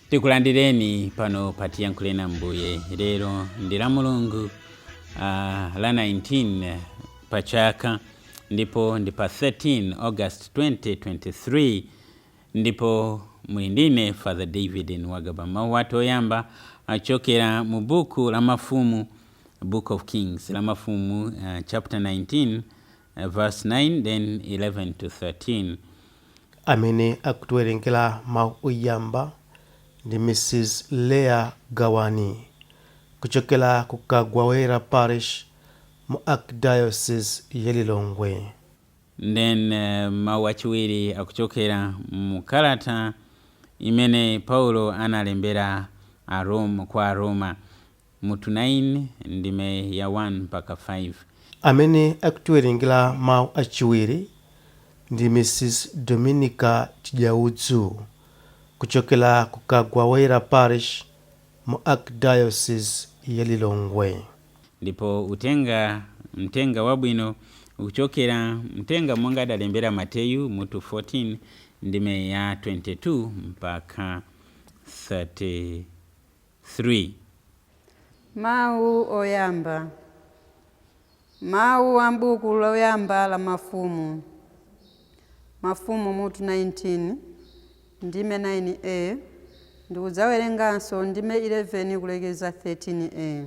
Tikulandireni pano patiyankhulena mbuye lero ndi Lamulungu la 19 pa Chaka ndipo ndi pa 13 August 2023 ndipo muli ndine Father David Niwagaba. Mawu athu oyamba achokera mu buku la mafumu, Book of Kings, la mafumu chapter 19 verse 9 then 11 to 13. Amene akutiwerengera mawu oyamba ndi Mrs. Leah Gawani kuchokera ku Kagwawera Parish mu Archdiocese ya Lilongwe. Then mawu achiwiri akuchokera mu kalata imene Paulo analembera kwa Aroma mutu 9 ndime ya 1 mpaka 5. Amene akutiwerengera mawu achiwiri ndi Mrs. Dominica Chijaudzu kuchokera ku Kagwawera Parish mu Archdiocese ya Lilongwe. Ndipo mtenga wabwino ukuchokera mtenga monga adalembera Mateyu mutu 14 ndime ya 22 mpaka 33. Mawu oyamba. Mawu ambuku loyamba la mafumu. Mafumu mutu 19 ndime 9a ndikudzawerenganso ndime 11 kulekeza 13a.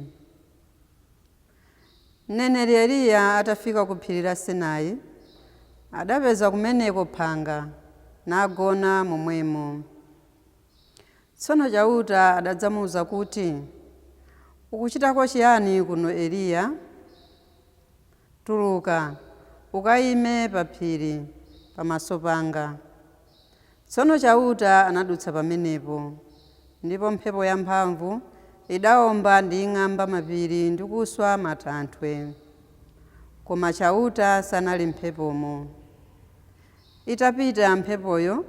Mneneri Eliya atafika ku phiri la Sinai adapeza kumeneko phanga nagona momwemo. Tsono chauta adadzamuwuza kuti, ukuchitako chiyani kuno Eliya? Tuluka ukayime pa phiri pamaso panga. Tsono chauta anadutsa pamenepo, ndipo mphepo yamphamvu idawomba ndi ng'amba mapiri ndi kuswa matanthwe. Koma chauta sanali mphepomo. Itapita mphepoyo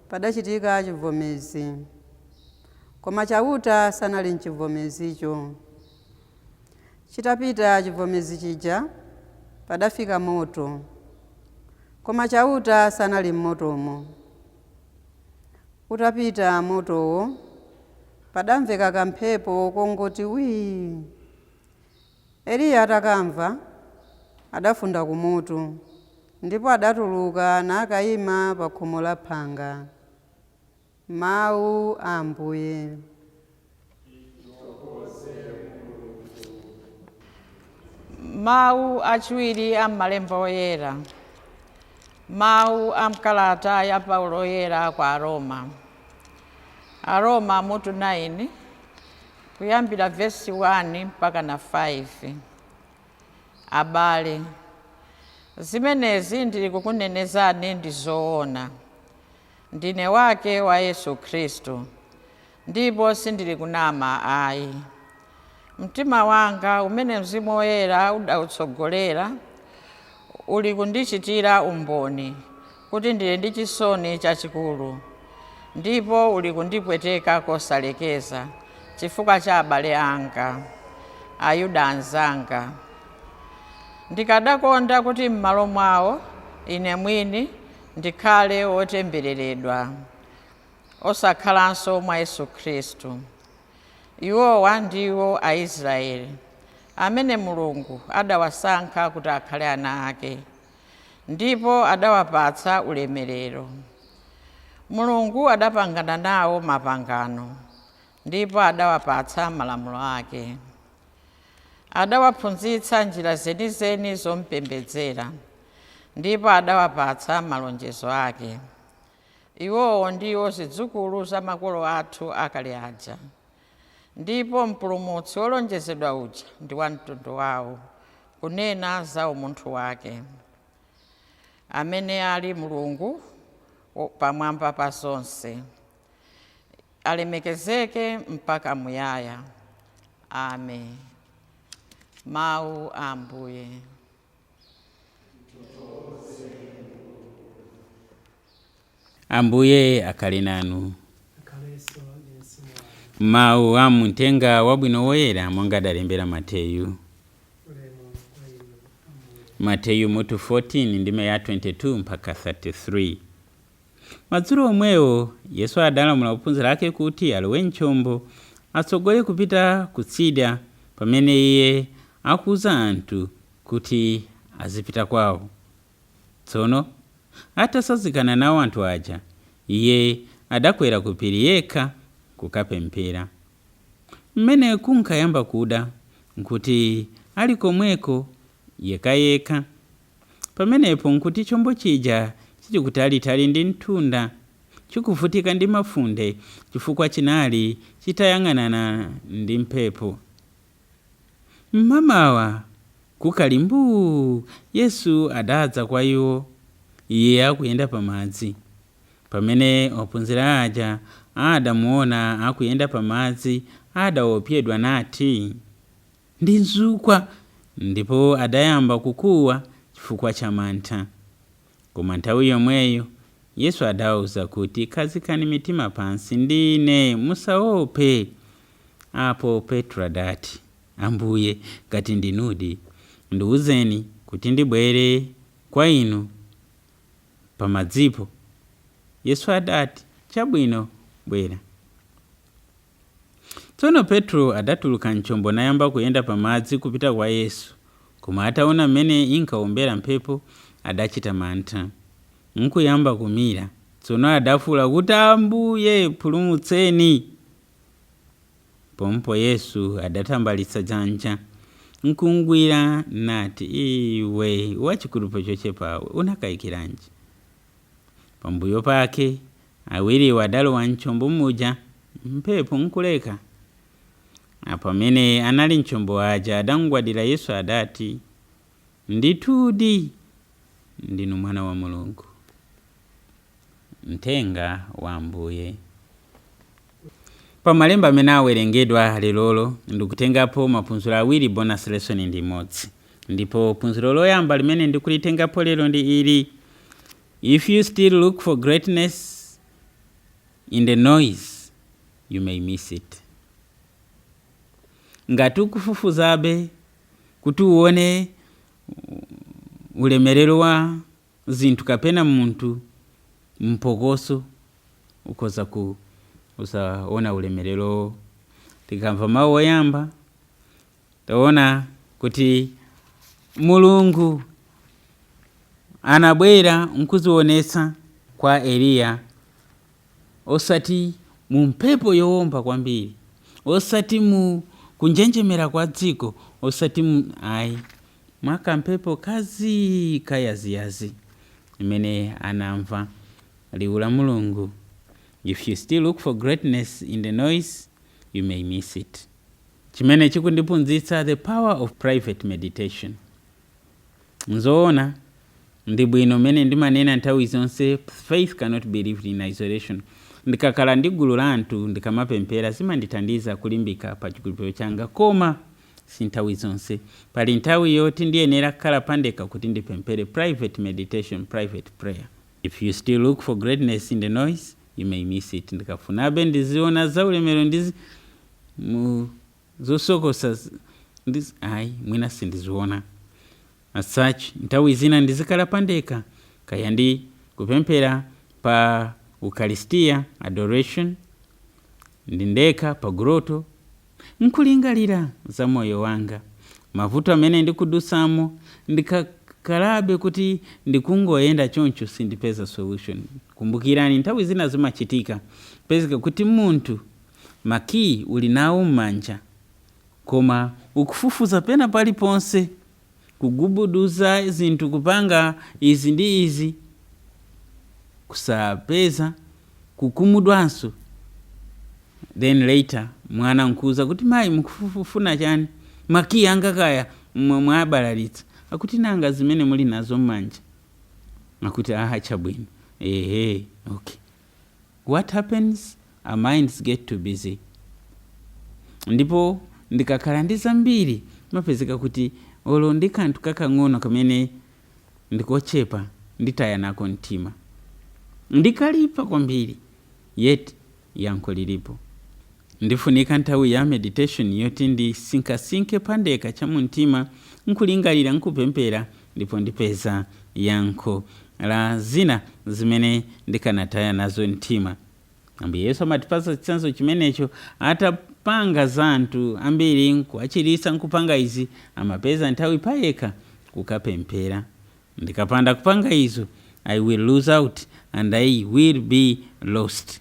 padachitika chivomezi. Koma chauta sanali mchivomezicho. Chitapita chivomezi chija padafika moto. Koma chauta sanali mmotomo. Utapita motowo padamveka kamphepo kongoti wii. Eliya atakamva adafunda ku moto, ndipo adatuluka nakayima pa khomo la phanga. Mawu a Ambuye. Mawu achiwiri a m'malemba oyera. Mawu a mkalata ya Paulo oyera kwa Aroma. Aroma mutu 9 kuyambira verse 1 mpaka na 5. Abale, zimenezi ndili kukunenezani ndi zoona. Ndine wake wa Yesu Kristo, ndipo sindili kunama ayi. Mtima wanga umene Mzimu Woyera udautsogolera uli kundichitira umboni kuti ndili ndi chisoni chachikulu, ndipo uli kundipweteka kosalekeza chifukwa cha abale anga, Ayuda anzanga. Ndikadakonda kuti m'malo mwawo ine mwini ndikhale wotembereredwa, osakhalanso mwa Yesu Khristu. Iwowa ndiwo Aisraeli amene Mulungu adawasankha kuti akhale ana ake, ndipo adawapatsa ulemerero. Mulungu adapangana nawo mapangano, ndipo adawapatsa malamulo ake. Adawaphunzitsa njira zenizeni zompembedzera, ndipo adawapatsa malonjezo ake. Iwowo ndiwo zidzukulu za makolo athu akale aja, ndipo mpulumutsi wolonjezedwa uja ndi wa mtundu wawo, kunena za umunthu wake, amene ali Mulungu pamwamba pa zonse. Alemekezeke mpaka muyaya. Amen. Mawu a Ambuye. Ambuye akhale nanu. Mawu a mtenga wabwino woyera monga adalembera Mateyu. Mateyu mutu 14 ndime ya 22 mpaka 33. Madzulo omwewo Yesu adalamula ophunzira ake kuti alowe mchombo atsogole kupita kutsidya pamene iye akuwuza anthu kuti azipita kwawo. Tsono atasazikana nawo anthu aja, iye adakwera ku phiri yekha kukapemphera. Mmene kunkayamba kuda nkuti ali komweko yekayekha. Pamenepo nkuti chombo chija chili kutalitali ndi mtunda, chikuvutika ndi mafunde chifukwa chinali chitayang'anana ndi mphepo. Mmamawa kukali mbuu, Yesu adadza kwa iwo, iye akuyenda pamadzi. Pamene ophunzira aja adamuona akuyenda pamadzi, adaopsedwa nati, ndi nzukwa, ndipo adayamba kukuwa chifukwa cha mantha. Koma nthawi yomweyo Yesu adawuza kuti, khazikani mitima pansi, ndine, musaope. Apo Petro adati, Ambuye, ngati ndinudi, ndiwuzeni kuti ndibwere kwa inu pamadzipo. Yesu adati, chabwino, bwera. Tsono Petro adatuluka mchombo nayamba kuyenda pamadzi kupita kwa Yesu. Koma ataona mmene inkawombera mphepo, adachita mantha, nkuyamba kumira. Tsono adafuwula kuti, Ambuye, pulumutseni. Pompo Yesu adatambalitsa dzanja, nkungwira nati, iwe wachikhulupiriro chochepawe, unakayikiranji? Pambuyo pake awiriwo adalowa mchombo muja, mphepo nkuleka. Apamene anali mchombo aja adamugwadira Yesu adati, ndithudi ndinu mwana wa Mulungu. Mthenga wa Ambuye. Pamalemba amene awerengedwa lelolo ndikutengapo maphunziro awiri bonus lesson ndi imodzi. Ndipo phunziro loyamba limene ndikulitengapo lero ndi ili: if you still look for greatness in the noise, you may miss it. Ngati ukufufuzabe kuti uone ulemerero wa zinthu kapena munthu mpokoso, ukoza usaona ulemerero. Tikamva mawu oyamba taona kuti Mulungu anabwera nkuzionetsa kwa Eliya, osati mu mphepo yowomba kwambiri, osati mu kunjenjemera kwa dziko, osati ayi, mwaka mphepo kazi kayaziyazi imene anamva liwu la Mulungu. If you still look for greatness in the noise, you may miss it. Chimene chikundiphunzitsa the power of private meditation. Nzoona ndi bwino mene ndimanena nthawi zonse, faith cannot be lived in isolation. Ndikakhala ndi gulu la anthu ndikamapemphera zimandithandiza kulimbika pa chikhulupiriro changa, koma si nthawi zonse. Pali nthawi yoti ndiyenera kukhala pandekha kuti ndipemphere, private meditation, private prayer. If you still look for greatness in the noise, you may miss it. Ndikafunabe ndiziona za ulemerero ndizi zosokosa ndizi, ayi, mwina sindiziona. As such, nthawi zina ndizikhala pandekha, kaya ndi kupemphera pa Eucharistia, adoration, ndindekha pa groto, nkulingalira za moyo wanga, mavuto amene ndikudusamo, ndikakhalabe kuti ndikungoyenda choncho sindipeza solution. Kumbukirani, nthawi zina zimachitika pezeka kuti munthu makii uli nawo m'manja, koma ukufufuza pena paliponse, kugubuduza zinthu, kupanga izi ndi izi, kusapeza, kukumudwanso. Then later mwana nkuza kuti, mayi mukufuna chani? Makii anga kaya mwabalalitsa. Akuti nanga zimene muli nazo m'manja. Akuti chabwino. Okay. What happens? Our minds get too busy. Ndipo ndikakhala ndi zambiri, mapezeka kuti olo ndi kanthu kakang'ono kamene ndikochepa nditaya nako mtima. Ndikalipa kwambiri, yet yankho lilipo. Ndifunika nthawi ya meditation yoti ndisinkasinke pandekha cha mumtima, nkulingalira, nkupemphera ndipo ndipeza yankho la zina zimene ndikanataya nazo mtima. Ambuye Yesu amatipasa chitsanzo chimenecho, atapanga zanthu ambiri nkuachirisa nkupanga izi, amapeza nthawi payekha kukapemphera. Ndikapanda kupanga izo, I will lose out and I will be lost.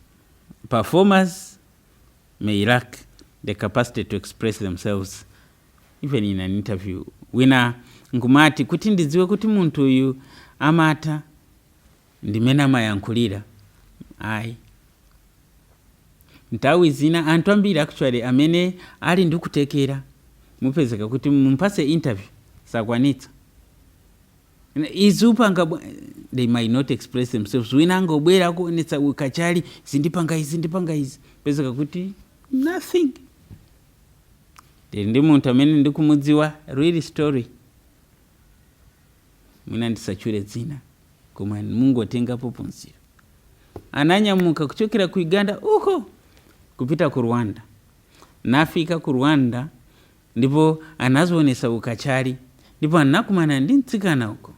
Performers may lack the capacity to express themselves even in an interview. Wina nkumati kuti ndidziwe kuti munthu uyu amata ndimene amayankhulira. Ayi, nthawi zina anthu ambiri actually amene ali ndikutekera mupezeka kuti mumpase interview sakwanitsa. Izupanga they might not express themselves. Wina angobwera kuonetsa ukachali zindipanga izi pezeka kuti nothing. Ndi munthu amene ndikumudziwa real story, mwina ndisachule dzina koma mungotengapo phunziro. Ananyamuka kuchokera ku Uganda uko kupita ku Rwanda, nafika ku Rwanda ndipo anazoonesa ukachali, ndipo anakumana ndi mtsikana uko,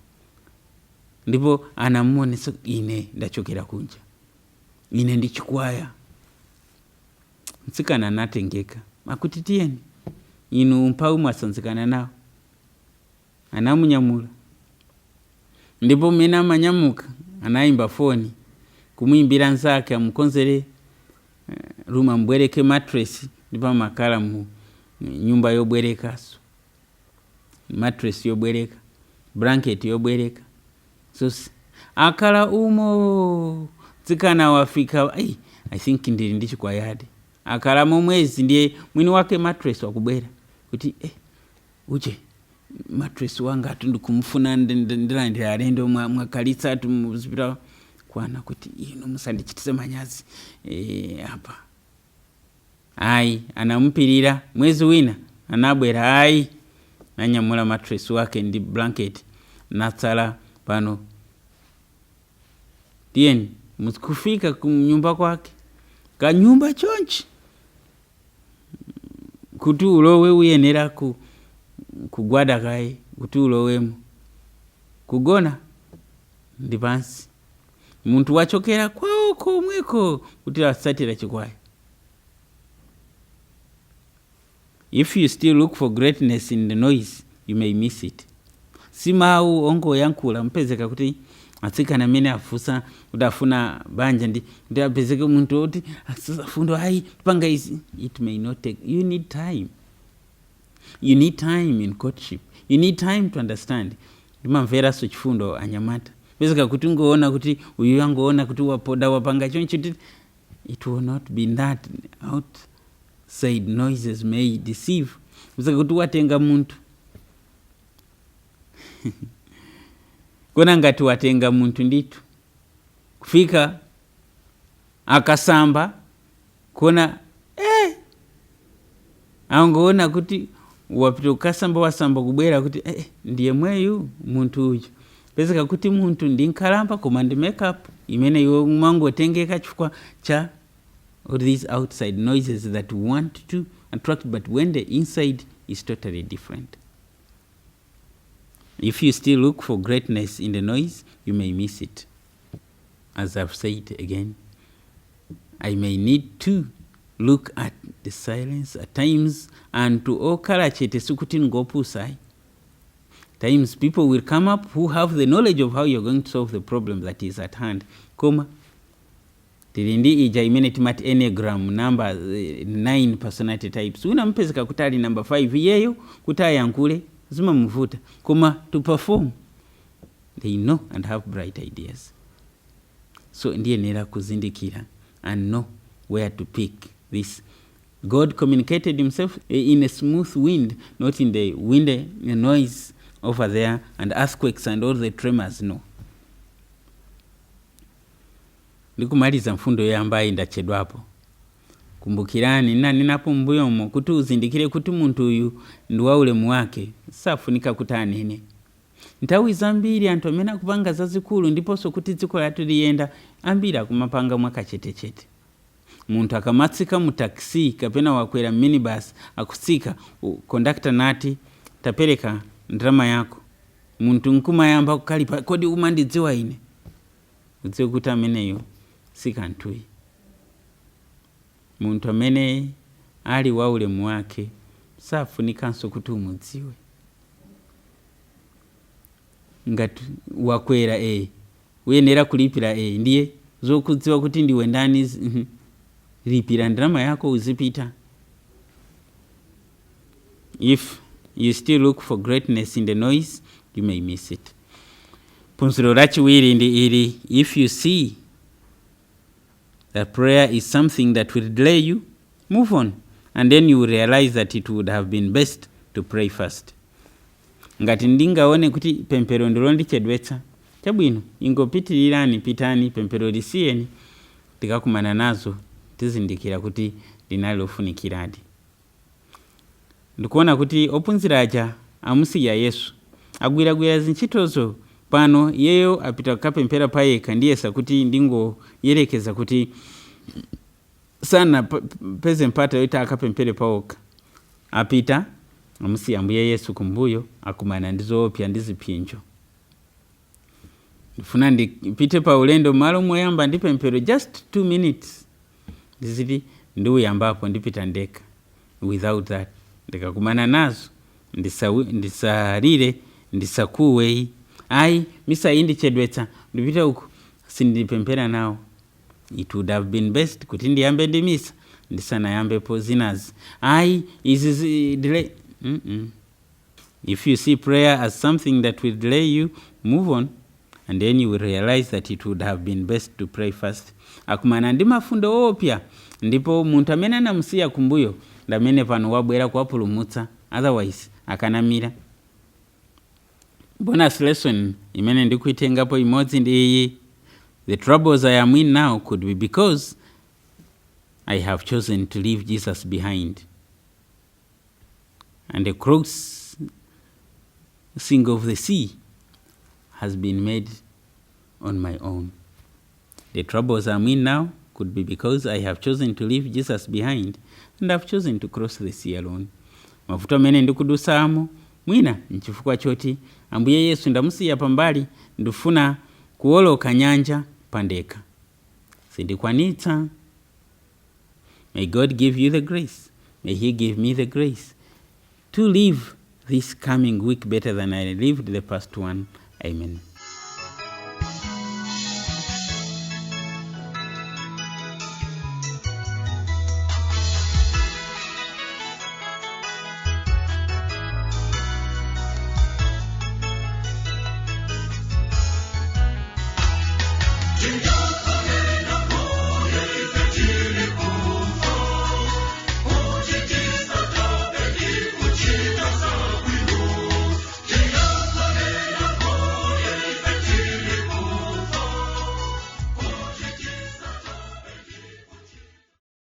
ndipo anamuonesa, ine ndachokera kunja, ine ndi chikwaya. Mtsikana anatengeka, akuti tiyeni inu mpau mwasanzikana nawo. Anamunyamula, ndipo mena manyamuka anaimba foni kumuimbira nzake amukonzere ruma mbwereke mattress, ndipo makala mu nyumba yobwerekaso, mattress yobwereka, blanket yobwereka. So akala umo tsikana wafika, I think ndili ndi chikwayadi. Akala mwezi ndiye mwini wake mattress wakubwera kuti uje mattress wanga atundikumfuna ndilandira alendo mwakalitsa tumuzipita kwana kuti ino musandichitise manyazi apa. Ayi, anampirira mwezi wina anabwera, ayi nanyamula mattress wake ndi blanket natsala pano. Tiyeni musikufika kunyumba kwake, kanyumba chonchi kuti ulowe uyenera kugwada kaye, kuti ulowemo kugona ndi pansi. Munthu wachokera kwawo komweko kuti asatira chikwaya. If you still look for greatness in the noise, you may miss it. Simau ongo yankula mpezeka kuti atsikana amene afusa kuti afuna banja ndi apezeke munthu oti fundo ayi panga izi. It may not take. You need time. You need time in courtship. You need time to understand. Ndimamvera so chifundo anyamata. Pezeka kuti ngoona kuti uyu yangoona kuti wapoda wapanga chonchi. It will not be that. Outside noises may deceive. Pezeka kuti watenga munthu. Kona ngati watenga munthu nditu kufika akasamba kona angoona kuti wapita ukasamba wasamba kubwera kuti ndiye mweyu munthu uyu. Pezeka kuti munthu ndi nkhalamba koma ndi makeup imene iwe mangotengeka chifukwa cha all these outside noises that want to attract, but when the inside is totally different. If you still look for greatness in the noise, you may miss it. As I've said again, I may need to look at the silence at times and to okala chete sukuti ngopusai. Times people will come up who have the knowledge of how you're going to solve the problem that is at hand. Koma tilindi ija imene timati enneagram number 9 personality types. Unampezeka kutali number 5 yeyo kutayankule zima mvuta. Koma to perform, they know and have bright ideas. So ndiye nera kuzindikira and know where to pick this. God communicated himself in a smooth wind, not in the windy noise over there and earthquakes and all the tremors, no. Ndikumaliza mfundo ya ambaye ndachedwapo. Kumbukirani ninapo mbuyomo kuti uzindikire kuti munthu uyu ndi wa ulemu wake safunika kuti anene. Nthawi zambiri anthu amene akupanga zazikulu ndiponso kuti dziko lathu liyenda ambiri akumapanga mwakachetechete. Munthu akamatsika mu taxi kapena wakwera minibus akusika conductor nati tapereka ndrama yako muntu nkumayamba kukalipa kodi umandidziwa ine udziwe kuti ameneyo si kanthuyi. Muntu amene ali wa ulemu wake safunikanso kuti umudziwe. Ngati wakwera uyenera kulipira ndiye zokudziwa kuti ndiwe ndani, lipira ndalama yako uzipita. If you still look for greatness in the noise, you may miss it. Phunziro lachiwiri ndi ili, if you see that prayer is something that will delay you, move on, and then you will realize that it would have been best to pray first. Ngati ndingaone kuti pempero ndilo ndichedwetsa, chabwino ingopitilirani, pitani pempero lisiyeni, tikakumana nazo tizindikira kuti linalofunikiradi. Ndikuona kuti ophunzira aja amusiya Yesu agwiragwira zintchitozo pano, yeyo apita kukapemphera payekha ndiyesa kuti ndingoyerekeza kuti sana peze mpata yoita akapemphere pawokha. Apita amusiya Ambuye Yesu kumbuyo, akumana ndizoopsa ndi ziphinjo. Ndifuna ndipite pa ulendo malo moyamba ndi pemphero just 2 minutes, ndiziti ndiuyambapo ndipita ndekha. Without that ndikakumana nazo ndisalire, ndisakuwe, ayi misa iyi ndichedwetsa ndipita uku sindipemphera nawo. It would have been best kuti ndiyambe ndi misa ndisanayambepo zinazi, ayi izi delay. If you see prayer as something that will delay you, move on, and then you will realize that it would have been best to pray first. Akumana ndi mafundo opya, ndipo muntu amene anamusiya kumbuyo ndamene pano wabwera kuwapulumutsa, otherwise akanamira. Bonus lesson imene ndikuitengapo imodzi ndi iyi, the troubles I am in now could be because I have chosen to leave Jesus behind, and the crossing of the sea has been made on my own. The troubles I'm in now could be because I have chosen to leave Jesus behind, and I've chosen to cross the sea alone. Mavuto amene ndikudusamo mwina nchifukwa choti Ambuye Yesu ndamusiya pambali, ndifuna kuwoloka nyanja pandekha. Sindikwanitsa. May God give you the grace. May He give me the grace to live this coming week better than I lived the past one. Amen. To